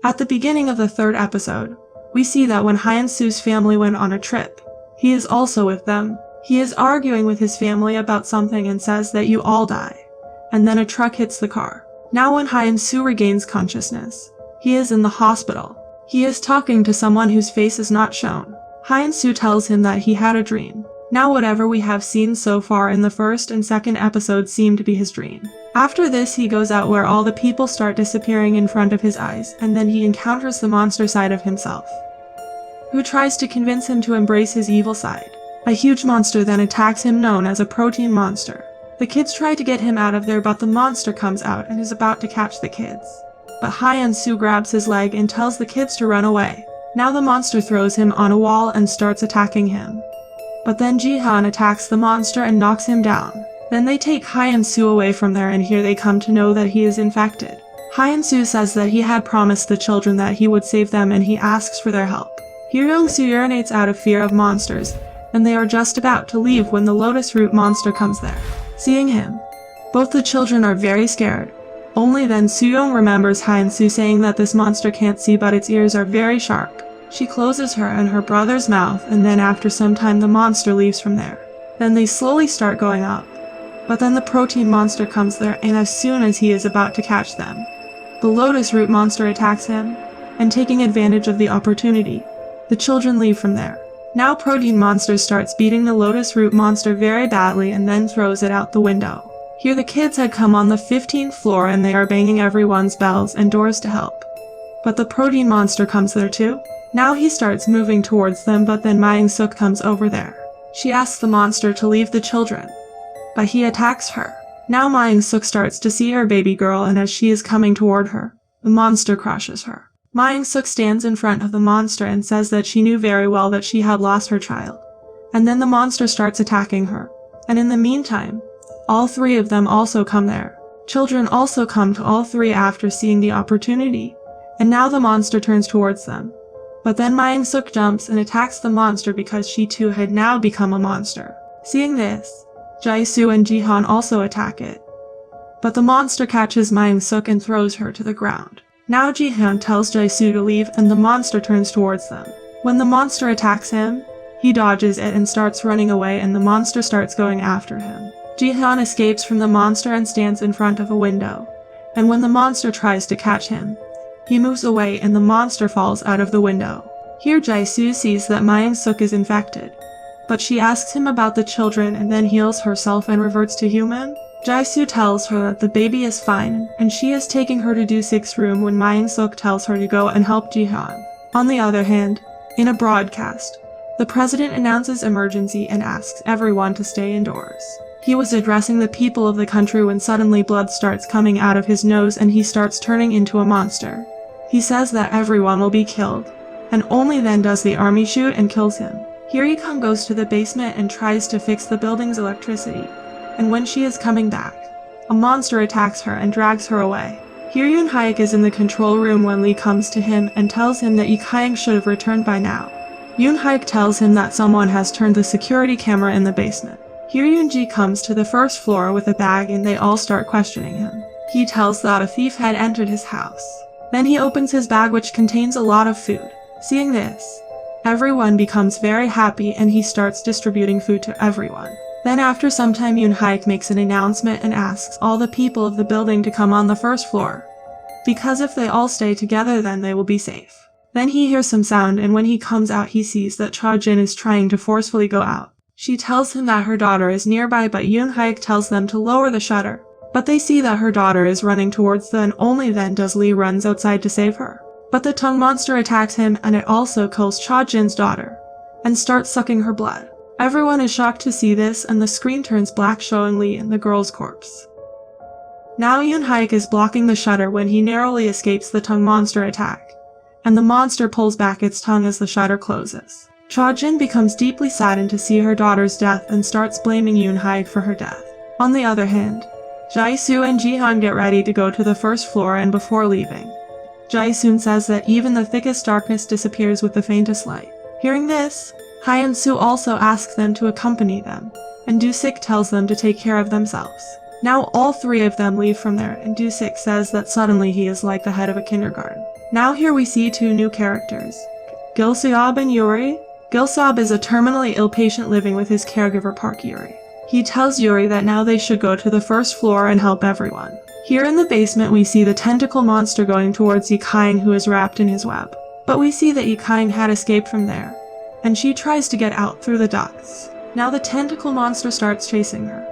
At the beginning of the 3rd episode, we see that when Hyun-soo's family went on a trip, he is also with them. He is arguing with his family about something and says that you all die. And then a truck hits the car. Now when Hyun-soo regains consciousness, he is in the hospital. He is talking to someone whose face is not shown. Hyun-soo tells him that he had a dream. Now whatever we have seen so far in the 1st and 2nd episodes seem to be his dream. After this he goes out where all the people start disappearing in front of his eyes, and then he encounters the monster side of himself, who tries to convince him to embrace his evil side. A huge monster then attacks him, known as a protein monster. The kids try to get him out of there, but the monster comes out and is about to catch the kids. But Hyun-soo grabs his leg and tells the kids to run away. Now the monster throws him on a wall and starts attacking him. But then Jihan attacks the monster and knocks him down. Then they take Hyun-soo away from there, and here they come to know that he is infected. Hyun-soo says that he had promised the children that he would save them, and he asks for their help. Hyun-soo urinates out of fear of monsters, and they are just about to leave when the lotus root monster comes there. Seeing him, both the children are very scared. Only then Soo-young remembers Hyun-soo saying that this monster can't see, but its ears are very sharp. She closes her and her brother's mouth, and then after some time the monster leaves from there. Then they slowly start going up. But then the protein monster comes there, and as soon as he is about to catch them, the lotus root monster attacks him, and taking advantage of the opportunity, the children leave from there. Now protein monster starts beating the lotus root monster very badly and then throws it out the window. Here the kids had come on the 15th floor and they are banging everyone's bells and doors to help. But the protein monster comes there too. Now he starts moving towards them, but then Myung-suk comes over there. She asks the monster to leave the children, but he attacks her. Now Myung-suk starts to see her baby girl, and as she is coming toward her, the monster crushes her. Myung-suk stands in front of the monster and says that she knew very well that she had lost her child. And then the monster starts attacking her. And in the meantime, all 3 of them also come there. Children also come to all 3 after seeing the opportunity. And now the monster turns towards them. But then Myung-suk jumps and attacks the monster because she too had now become a monster. Seeing this, Jae-soo and Jihan also attack it. But the monster catches Myung-suk and throws her to the ground. Now Jihan tells Jae-soo to leave and the monster turns towards them. When the monster attacks him, he dodges it and starts running away, and the monster starts going after him. Jihan escapes from the monster and stands in front of a window. And when the monster tries to catch him, he moves away and the monster falls out of the window. Here Jae-soo sees that Myung-suk is infected, but she asks him about the children and then heals herself and reverts to human. Jae-soo tells her that the baby is fine, and she is taking her to Do-sik's room when Myung-suk tells her to go and help Jihan. On the other hand, in a broadcast, the president announces emergency and asks everyone to stay indoors. He was addressing the people of the country when suddenly blood starts coming out of his nose and he starts turning into a monster. He says that everyone will be killed, and only then does the army shoot and kills him. Here Lee-kung goes to the basement and tries to fix the building's electricity. And when she is coming back, a monster attacks her and drags her away. Here Yoon-hyuk is in the control room when Lee comes to him and tells him that Lee-kyung should have returned by now. Yoon-hyuk tells him that someone has turned the security camera in the basement. Here Yoon-ji comes to the 1st floor with a bag and they all start questioning him. He tells that a thief had entered his house. Then he opens his bag, which contains a lot of food. Seeing this, everyone becomes very happy and he starts distributing food to everyone. Then after some time Yoon-hyuk makes an announcement and asks all the people of the building to come on the 1st floor, because if they all stay together then they will be safe. Then he hears some sound, and when he comes out he sees that Cha-jin is trying to forcefully go out. She tells him that her daughter is nearby, but Yoon-hyuk tells them to lower the shutter. But they see that her daughter is running towards them, and only then does Lee runs outside to save her. But the tongue monster attacks him and it also kills Cha-jin's daughter, and starts sucking her blood. Everyone is shocked to see this, and the screen turns black, showing Lee and the girl's corpse. Now Yoon-hyuk is blocking the shutter when he narrowly escapes the tongue monster attack, and the monster pulls back its tongue as the shutter closes. Cha-jin becomes deeply saddened to see her daughter's death and starts blaming Yoon-hyuk for her death. On the other hand, Jae-soo and Jihan get ready to go to the 1st floor, and before leaving, Jae-soo says that even the thickest darkness disappears with the faintest light. Hearing this, Hyun-soo also asks them to accompany them, and Do-sik tells them to take care of themselves. Now all three of them leave from there, and 𝐂𝐄𝐏 says that suddenly he is like the head of a kindergarten. Now here we see two new characters, 𝐁𝐄𝐏 and Yuri. 𝐁𝐄𝐏 is a terminally ill patient living with his caregiver Park Yuri. He tells Yuri that now they should go to the first floor and help everyone. Here in the basement we see the tentacle monster going towards 𝐀𝐋𝐖𝐀𝐃, who is wrapped in his web. But we see that 𝐀𝐋𝐖𝐀𝐃 had escaped from there, and she tries to get out through the ducts. Now the tentacle monster starts chasing her,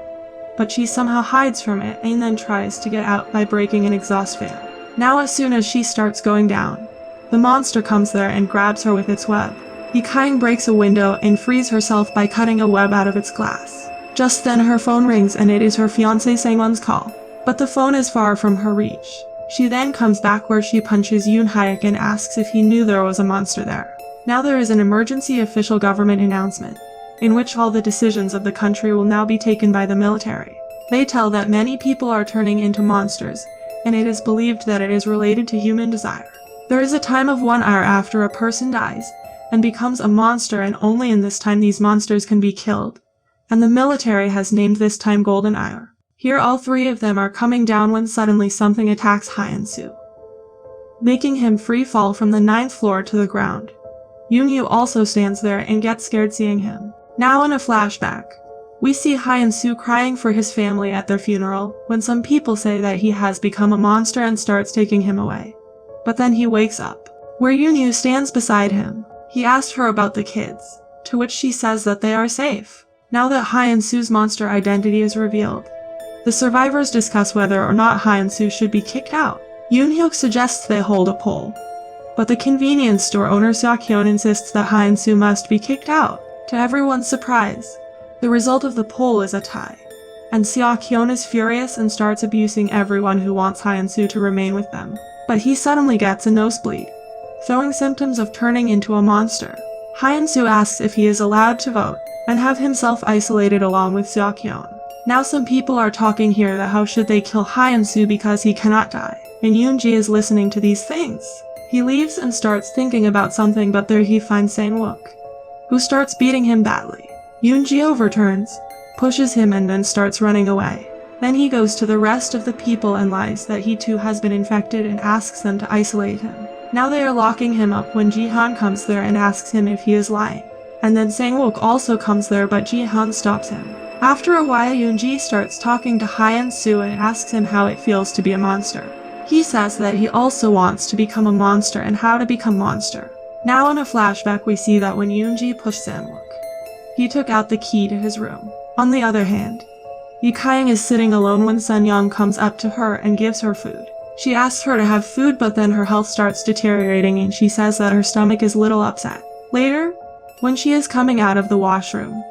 but she somehow hides from it and then tries to get out by breaking an exhaust fan. Now as soon as she starts going down, the monster comes there and grabs her with its web. 𝐀𝐋𝐖𝐀𝐃 breaks a window and frees herself by cutting a web out of its glass. Just then her phone rings and it is her fiancé Sangwon's call, but the phone is far from her reach. She then comes back where she punches Yoon Hyuk and asks if he knew there was a monster there. Now there is an emergency official government announcement, in which all the decisions of the country will now be taken by the military. They tell that many people are turning into monsters, and it is believed that it is related to human desire. There is a time of 1 hour after a person dies and becomes a monster, and only in this time these monsters can be killed, and the military has named this time Golden Hour. Here all three of them are coming down when suddenly something attacks Hyun-soo, making him free fall from the 9th floor to the ground. Yoon-yu also stands there and gets scared seeing him. Now in a flashback, we see Hyun-soo crying for his family at their funeral when some people say that he has become a monster and starts taking him away. But then he wakes up, where Yoon-yu stands beside him. He asks her about the kids, to which she says that they are safe. Now that Hyun-soo's monster identity is revealed, the survivors discuss whether or not Hyun-soo should be kicked out. Yoon-hyuk suggests they hold a poll, but the convenience store owner Seok-hyun insists that Hyun-soo must be kicked out. To everyone's surprise, the result of the poll is a tie, and Seok-hyun is furious and starts abusing everyone who wants Hyun-soo to remain with them. But he suddenly gets a nosebleed, showing symptoms of turning into a monster. Hyun-soo asks if he is allowed to vote, and have himself isolated along with Seok-hyun. Now some people are talking here that how should they kill Hyun-soo because he cannot die, and Yoon-ji is listening to these things. He leaves and starts thinking about something, but there he finds Sang-wook, who starts beating him badly. Yoon-ji overturns, pushes him and then starts running away. Then he goes to the rest of the people and lies that he too has been infected and asks them to isolate him. Now they are locking him up when Ji-han comes there and asks him if he is lying. And then Sang-wook also comes there, but Ji-han stops him. After a while Yoon-ji starts talking to Hyun-soo and asks him how it feels to be a monster. He says that he also wants to become a monster and how to become monster. Now in a flashback we see that when Yoon-ji pushed Sang-wook, he took out the key to his room. On the other hand, 𝐀𝐋𝐖𝐀 is sitting alone when Sun-young comes up to her and gives her food. She asks her to have food, but then her health starts deteriorating and she says that her stomach is a little upset. Later, when she is coming out of the washroom,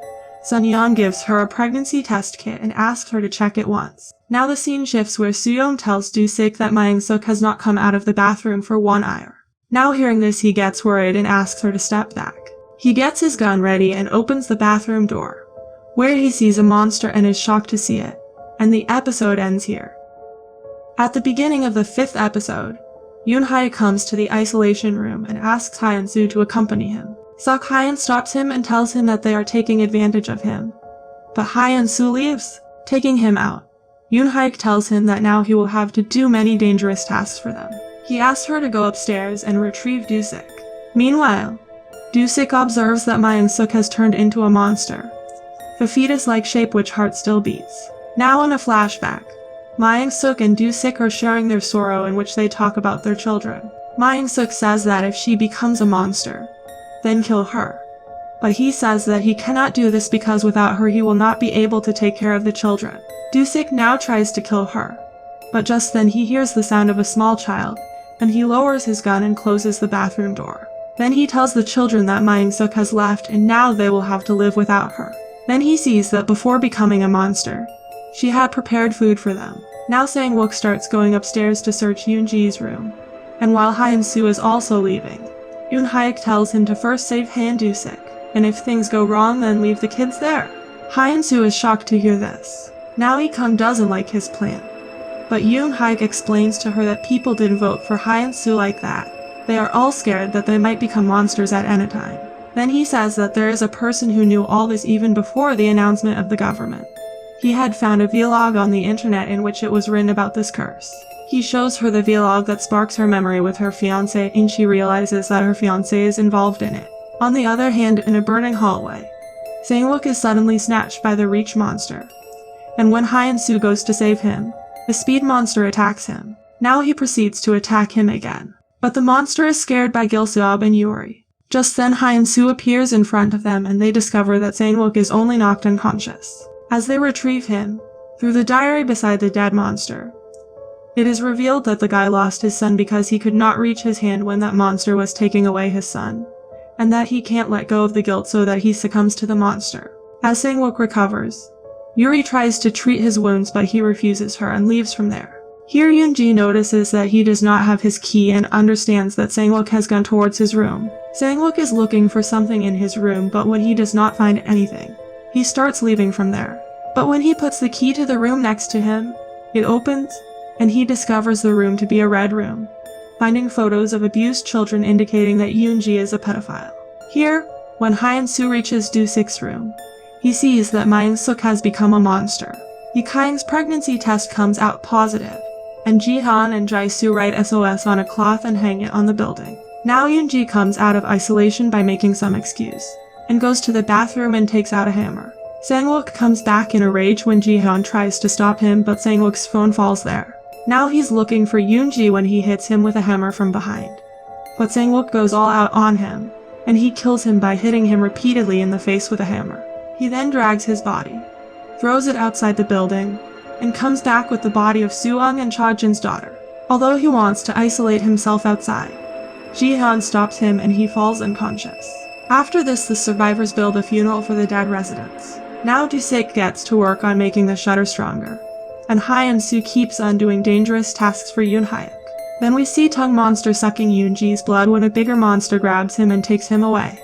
Sun-young gives her a pregnancy test kit and asks her to check it once. Now the scene shifts where Soo-young tells 𝐂𝐄 that Myung-suk has not come out of the bathroom for 1 hour. Now hearing this he gets worried and asks her to step back. He gets his gun ready and opens the bathroom door, where he sees a monster and is shocked to see it, and the episode ends here. At the beginning of the 5th episode, Yoon Hyuk comes to the isolation room and asks Hyun-soo to accompany him. Seok-hyun stops him and tells him that they are taking advantage of him, but Hyun-soo leaves, taking him out. Yoon Hyuk tells him that now he will have to do many dangerous tasks for them. He asks her to go upstairs and retrieve 𝐂𝐄. Meanwhile, 𝐂𝐄 observes that Myung-suk has turned into a monster, the fetus-like shape which heart still beats. Now in a flashback, Myung-suk and 𝐂𝐄 are sharing their sorrow in which they talk about their children. Myung-suk says that if she becomes a monster, then kill her. But he says that he cannot do this because without her he will not be able to take care of the children. 𝐂𝐄 now tries to kill her, but just then he hears the sound of a small child, and he lowers his gun and closes the bathroom door. Then he tells the children that Myung-suk has left and now they will have to live without her. Then he sees that before becoming a monster, she had prepared food for them. Now Sang-wook starts going upstairs to search Yoon-ji's room, and while Hyun-soo is also leaving, Yoon Hyuk tells him to first save 𝐂𝐃, and if things go wrong then leave the kids there. Hyun-soo is shocked to hear this. Now 𝐀𝐋 doesn't like his plan, but Yoon Hyuk explains to her that people didn't vote for Hyun-soo like that. They are all scared that they might become monsters at any time. Then he says that there is a person who knew all this even before the announcement of the government. He had found a vlog on the internet in which it was written about this curse. He shows her the vlog that sparks her memory with her fiancé, and she realizes that her fiancé is involved in it. On the other hand, in a burning hallway, 𝐀𝐋𝐖𝐀𝐃 is suddenly snatched by the Reach monster. And when Hyun-soo goes to save him, the Speed monster attacks him. Now he proceeds to attack him again. But the monster is scared by Gil-seob and Yuri. Just then Hyun-soo appears in front of them and they discover that 𝐀𝐋𝐖𝐀𝐃 is only knocked unconscious. As they retrieve him, through the diary beside the dead monster, it is revealed that the guy lost his son because he could not reach his hand when that monster was taking away his son, and that he can't let go of the guilt so that he succumbs to the monster. As 𝐀𝐋𝐖𝐀𝐃 recovers, Yuri tries to treat his wounds but he refuses her and leaves from there. Here Yoonji notices that he does not have his key and understands that 𝐀𝐋𝐖𝐀𝐃 has gone towards his room. 𝐀𝐋𝐿 is looking for something in his room, but when he does not find anything, he starts leaving from there. But when he puts the key to the room next to him, it opens, and he discovers the room to be a red room, finding photos of abused children indicating that Yoonji is a pedophile. Here, when Hyun-soo reaches Do-sik's room, he sees that Myung-suk has become a monster. Yi-kyung's pregnancy test comes out positive, and Ji-han and Jae-soo write SOS on a cloth and hang it on the building. Now Yoonji comes out of isolation by making some excuse, and goes to the bathroom and takes out a hammer. 𝐀𝐋𝐖𝐀𝐃 comes back in a rage when Ji-han tries to stop him, but 𝐀𝐋𝐿's phone falls there. Now he's looking for Yoonji when he hits him with a hammer from behind. But 𝐀𝐋𝐿 goes all out on him, and he kills him by hitting him repeatedly in the face with a hammer. He then drags his body, throws it outside the building, and comes back with the body of Soo-young and Cha-jin's daughter. Although he wants to isolate himself outside, Ji-han stops him and he falls unconscious. After this, the survivors build a funeral for the dead residents. Now Do-sik gets to work on making the shutter stronger, and Hyun-soo keeps on doing dangerous tasks for Yoon-hyuk. Then we see Tongue monster sucking Yoonji's blood when a bigger monster grabs him and takes him away.